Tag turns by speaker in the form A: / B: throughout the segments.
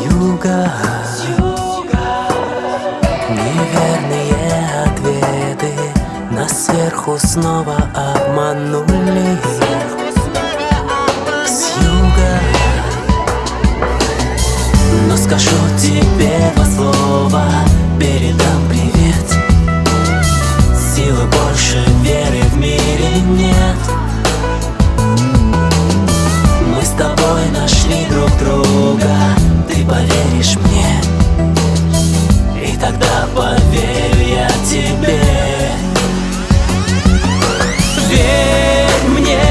A: юга. Неверные ответы нас сверху снова обманули. С юга. Но скажу тебе два слова, передам привет. Силы больше, веры в мире нет. Мы с тобой нашли друг друга, ты поверишь мне, и тогда поверю я тебе. Верь мне,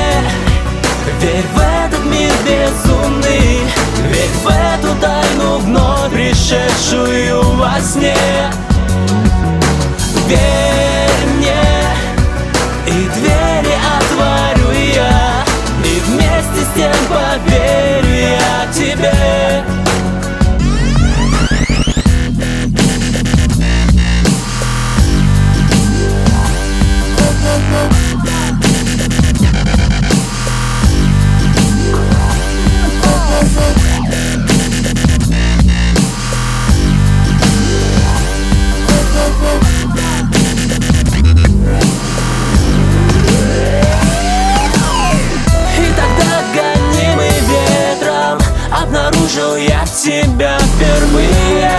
A: верь в этот мир безумный, верь в эту тайну, вновь пришедшую во сне. Верь мне, и двери отворю я, и вместе с тем поверю я тебе. Обнаружил я тебя впервые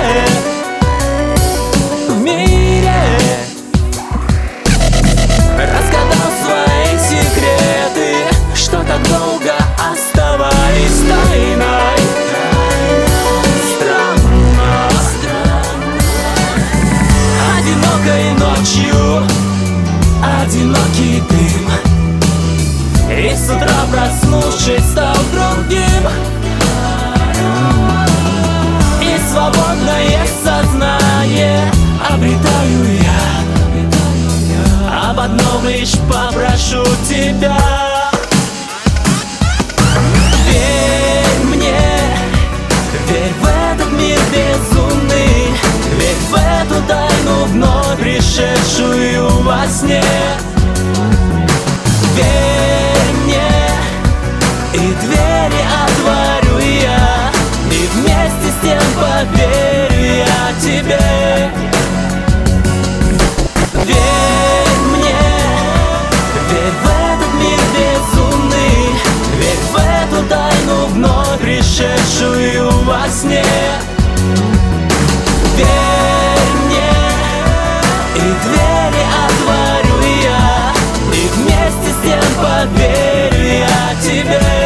A: в мире, разгадал свои секреты, что так долго оставались тайной. Странно, одинокой ночью, одинокий дым, и с утра проснувшись стал другим. И свободное сознание обретаю я, об одном лишь попрошу тебя. Верь мне, верь в этот мир безумный, верь в эту тайну, вновь пришедшую во сне. Верь мне, и двери отворю я, и вместе с тем поверю я тебе. Верь мне, верь в этот мир безумный, верь в эту тайну, вновь пришедшую во сне. Верь мне, и двери отворю я, и вместе с тем поверю я тебе.